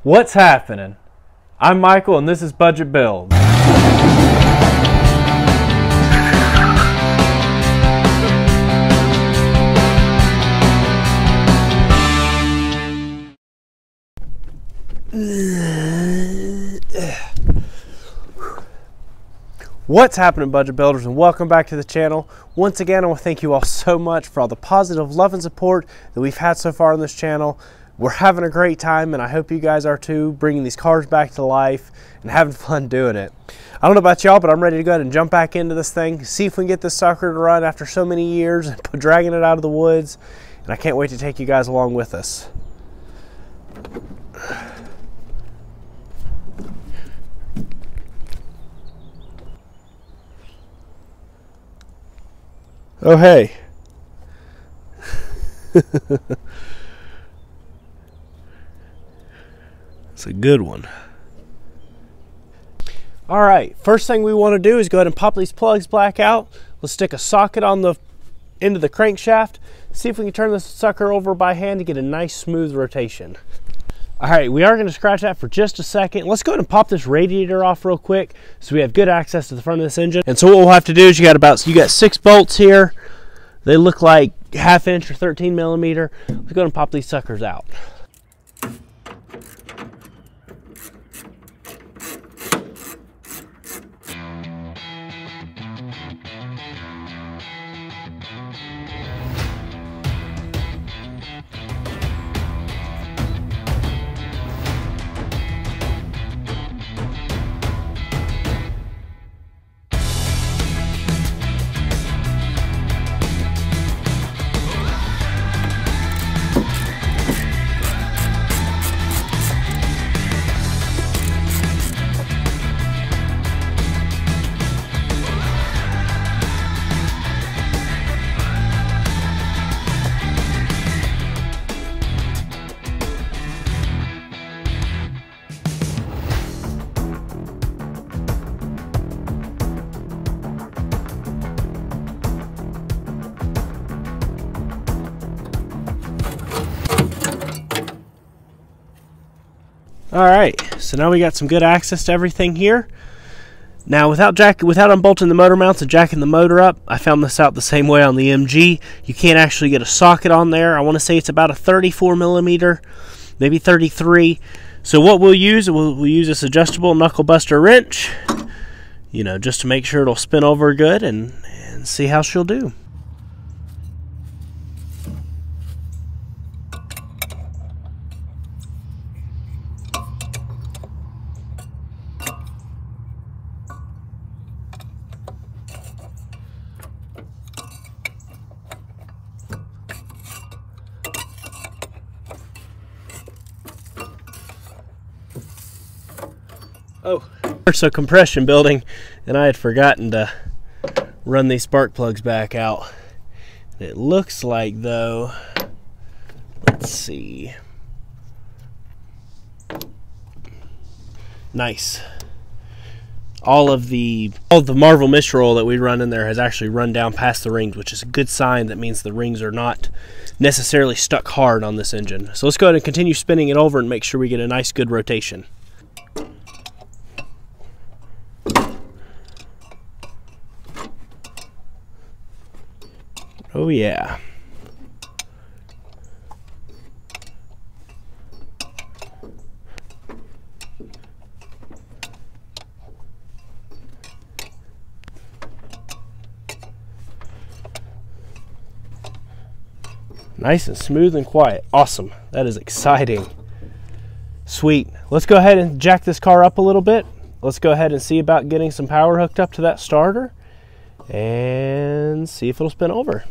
What's happening? I'm Michael and this is Budget Build. What's happening, budget builders, and welcome back to the channel. Once again, I want to thank you all so much for all the positive love and support that we've had so far on this channel. We're having a great time, and I hope you guys are too, bringing these cars back to life and having fun doing it. I don't know about y'all, but I'm ready to go ahead and jump back into this thing, see if we can get this sucker to run after so many years and dragging it out of the woods. And I can't wait to take you guys along with us. Oh, hey. It's a good one. All right, first thing we want to do is go ahead and pop these plugs back out. Let's stick a socket on the end of the crankshaft. See if we can turn this sucker over by hand to get a nice smooth rotation. All right, we are going to scratch that for just a second. Let's go ahead and pop this radiator off real quick so we have good access to the front of this engine. And so what we'll have to do is you got 6 bolts here. They look like 1/2 inch or 13 millimeter. Let's go ahead and pop these suckers out. All right, so now we got some good access to everything here. Now, without unbolting the motor mounts and jacking the motor up, I found this out the same way on the MG. You can't actually get a socket on there. I want to say it's about a 34 millimeter, maybe 33. So what we'll use this adjustable knuckle buster wrench, you know, just to make sure it'll spin over good and see how she'll do. Oh, so compression building, and I had forgotten to run these spark plugs back out. It looks like, though, let's see. Nice. All of the Marvel Mistral oil that we run in there has actually run down past the rings, which is a good sign. That means the rings are not necessarily stuck hard on this engine. So let's go ahead and continue spinning it over and make sure we get a nice good rotation. Oh yeah. Nice and smooth and quiet. Awesome. That is exciting. Sweet. Let's go ahead and jack this car up a little bit. Let's go ahead and see about getting some power hooked up to that starter and see if it'll spin over.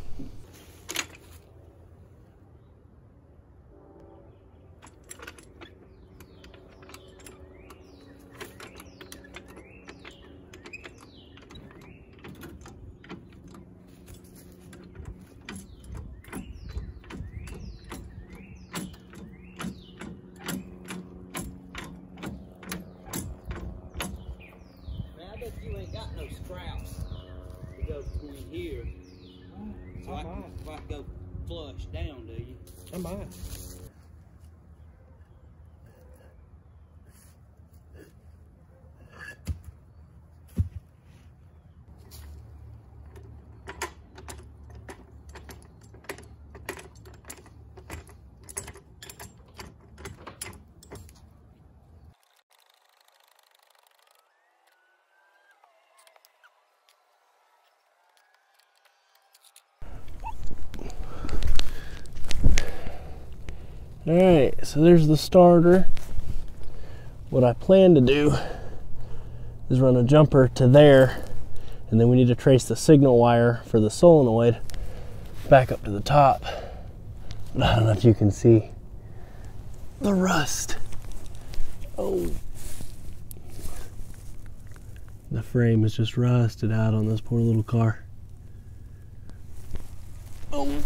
Here, so I can go flush down, do you? I might. Alright, so there's the starter. What I plan to do is run a jumper to there, and then we need to trace the signal wire for the solenoid back up to the top. But I don't know if you can see the rust. Oh. The frame is just rusted out on this poor little car. Oh.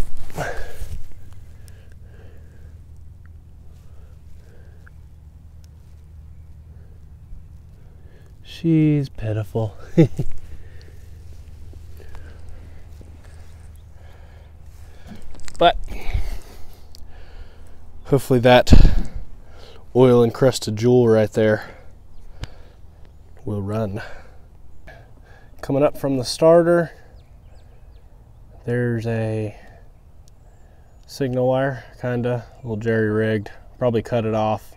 She's pitiful. But hopefully that oil encrusted jewel right there will run. Coming up from the starter, there's a signal wire, kinda, a little jerry-rigged. Probably cut it off.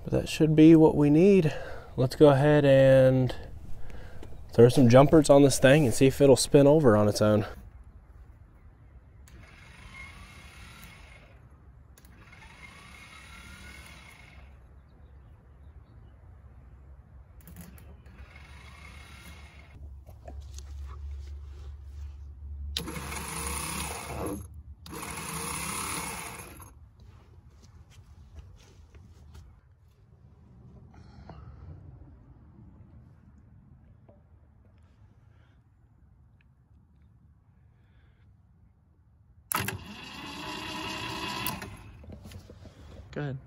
But that should be what we need. Let's go ahead and throw some jumpers on this thing and see if it'll spin over on its own. Go ahead.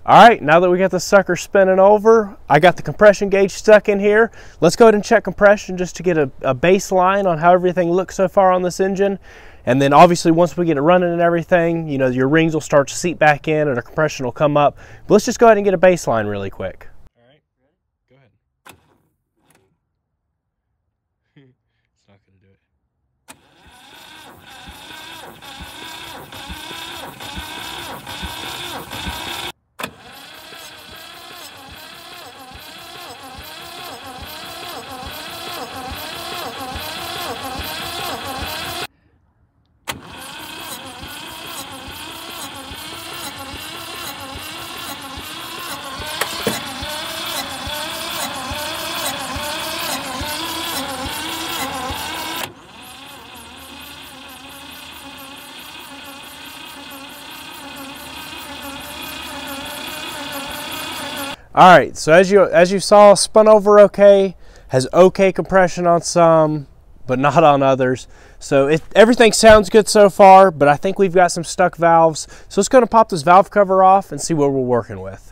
All right, now that we got the sucker spinning over, I got the compression gauge stuck in here. Let's go ahead and check compression just to get a baseline on how everything looks so far on this engine. And then obviously once we get it running and everything, you know, your rings will start to seat back in and the compression will come up. But let's just go ahead and get a baseline really quick. All right, ready? Go ahead. It's not gonna do it. All right, so as you saw, spun over okay, has okay compression on some, but not on others. So everything sounds good so far, but I think we've got some stuck valves. So let's go and pop this valve cover off and see what we're working with.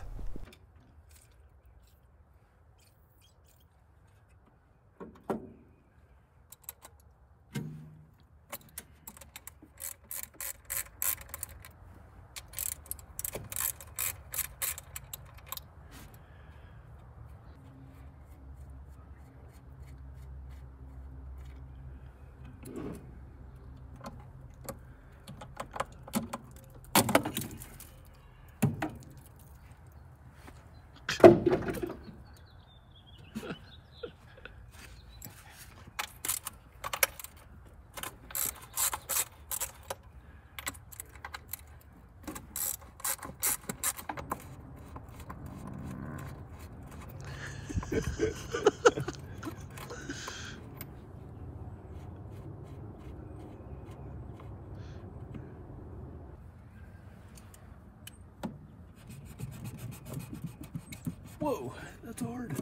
Whoa, that's hard.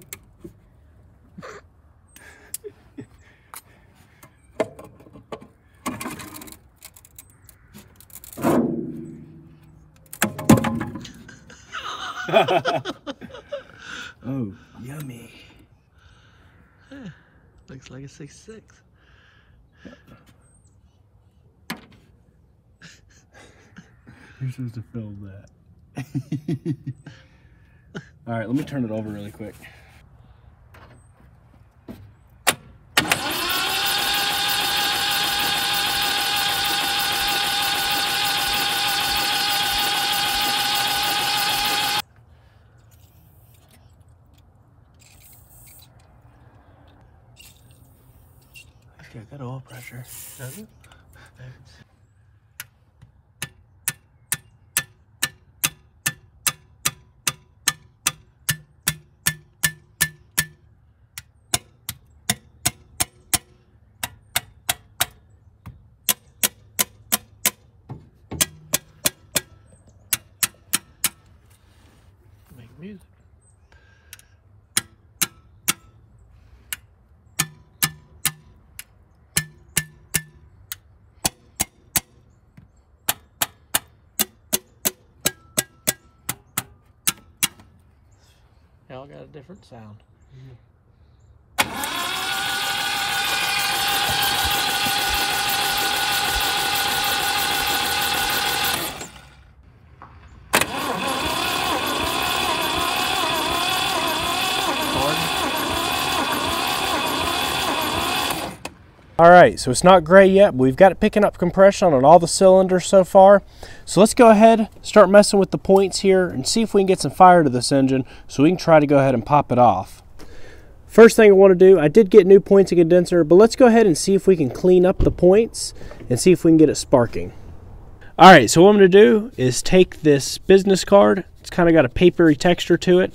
Oh, yummy. Looks like a 6.6. You're supposed to film that. All right, let me turn it over really quick. Check that oil pressure. Does it? Make music. They all got a different sound. All right, so it's not gray yet, but we've got it picking up compression on all the cylinders so far. So let's go ahead, start messing with the points here and see if we can get some fire to this engine so we can try to go ahead and pop it off. First thing I want to do, I did get new points and condenser, but let's go ahead and see if we can clean up the points and see if we can get it sparking. All right, so what I'm going to do is take this business card. It's kind of got a papery texture to it.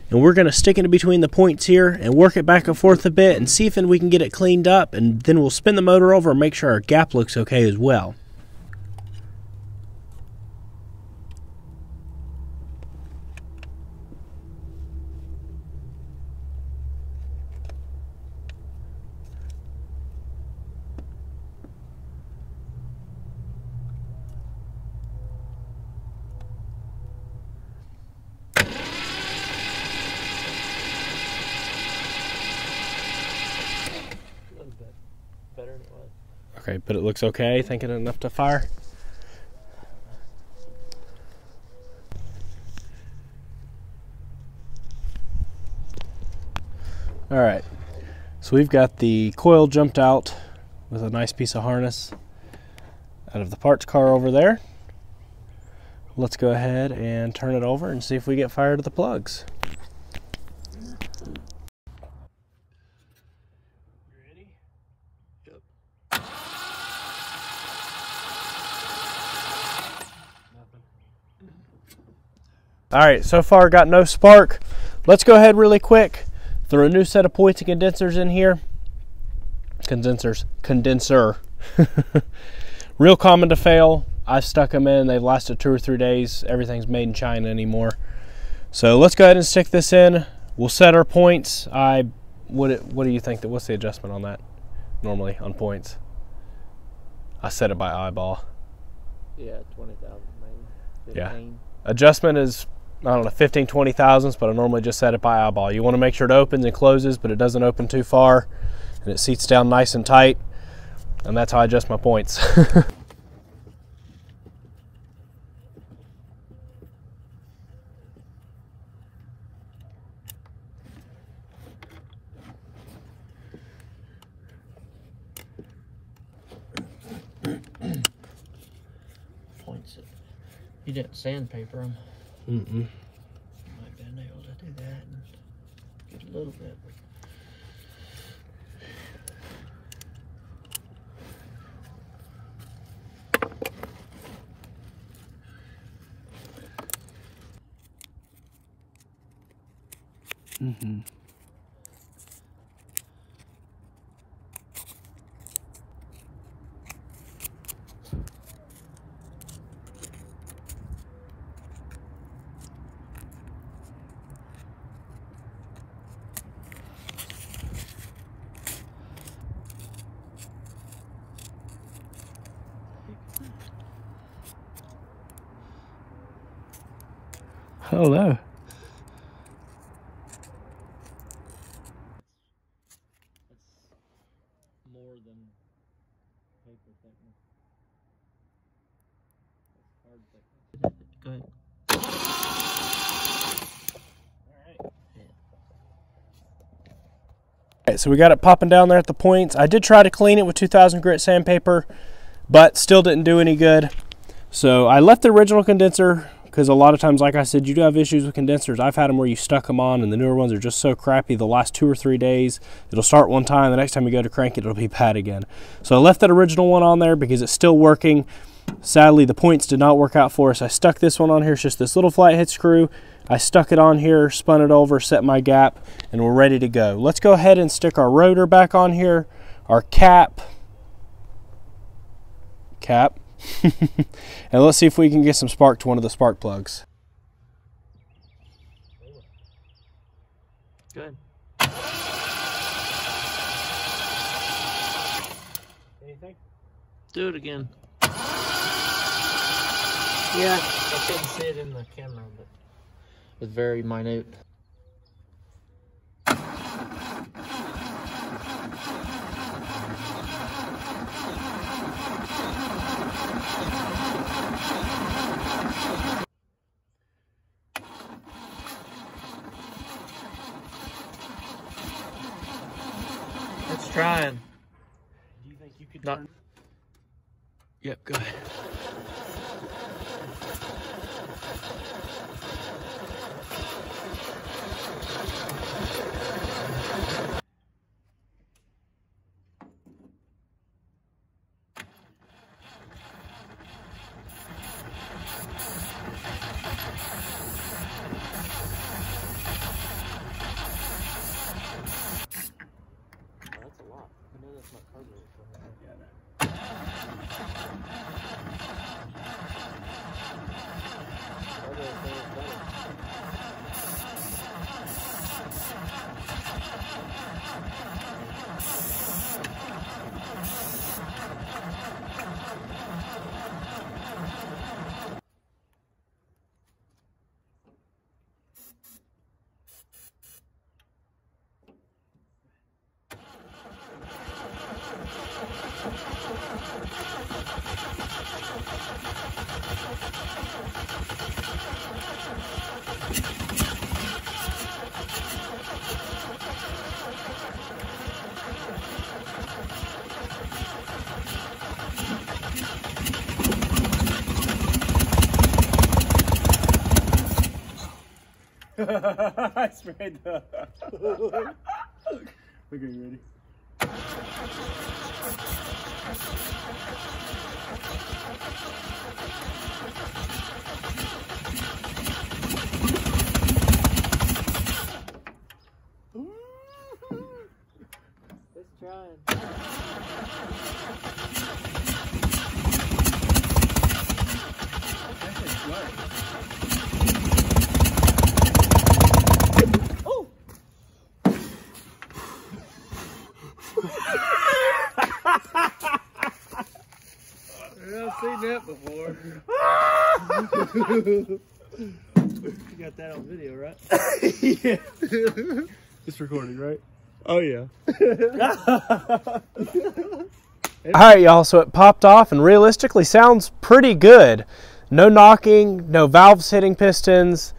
And we're going to stick it in between the points here and work it back and forth a bit and see if we can get it cleaned up, and then we'll spin the motor over and make sure our gap looks okay as well. Better than it was. Okay, but it looks okay. Thinking enough to fire. All right, so we've got the coil jumped out with a nice piece of harness out of the parts car over there. Let's go ahead and turn it over and see if we get fire to the plugs. All right, so far got no spark. Let's go ahead really quick, throw a new set of points and condensers in here. Condenser. Real common to fail. I've stuck them in, they've lasted 2 or 3 days. Everything's made in China anymore. So let's go ahead and stick this in. We'll set our points. What do you think, what's the adjustment on that normally on points? I set it by eyeball. Yeah, 20,000 maybe. 15. Yeah. Adjustment is, I don't know, 15, 20 thousandths, but I normally just set it by eyeball. You want to make sure it opens and closes, but it doesn't open too far, and it seats down nice and tight, and that's how I adjust my points. Points it. You didn't sandpaper them. Mm-mm. Might have been able to do that and get a little bit. Mm-hmm. Hello. That's more than paper thickness. That's hard thickness. Go ahead. Alright, so we got it popping down there at the points. I did try to clean it with 2000 grit sandpaper, but still didn't do any good. So I left the original condenser because a lot of times, like I said, you do have issues with condensers. I've had them where you stuck them on and the newer ones are just so crappy the last 2 or 3 days. It'll start one time, the next time you go to crank it, it'll be bad again. So I left that original one on there because it's still working. Sadly, the points did not work out for us. I stuck this one on here. It's just this little flathead screw. I stuck it on here, spun it over, set my gap, and we're ready to go. Let's go ahead and stick our rotor back on here, our cap, and let's see if we can get some spark to one of the spark plugs. Good. Anything? Do it again. Yeah, I couldn't see it in the camera, but it was very minute. It's trying. Do you think you could Not. turn? Yep, go ahead. That's a lot. I know that's not carburetor. Yeah, I know. I sprayed the. Okay, you ready? It's trying. I've seen that before. You got that on video, right? Yeah. It's recording, right? Oh yeah. Alright, y'all, so it popped off and realistically sounds pretty good. No knocking, no valves hitting pistons.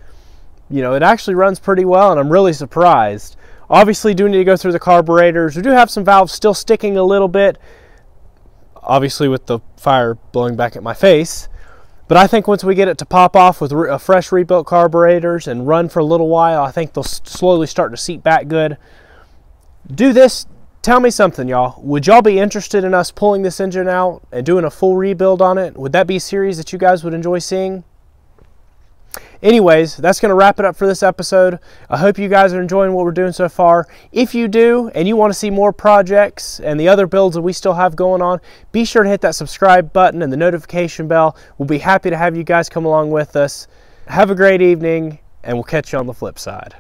You know, it actually runs pretty well and I'm really surprised. Obviously, do need to go through the carburetors. We do have some valves still sticking a little bit, obviously with the fire blowing back at my face. But I think once we get it to pop off with fresh rebuilt carburetors and run for a little while, I think they'll slowly start to seat back good. Do this. Tell me something, y'all. Would y'all be interested in us pulling this engine out and doing a full rebuild on it? Would that be a series that you guys would enjoy seeing? Anyways, that's going to wrap it up for this episode. I hope you guys are enjoying what we're doing so far. If you do, and you want to see more projects and the other builds that we still have going on, be sure to hit that subscribe button and the notification bell. We'll be happy to have you guys come along with us. Have a great evening, and we'll catch you on the flip side.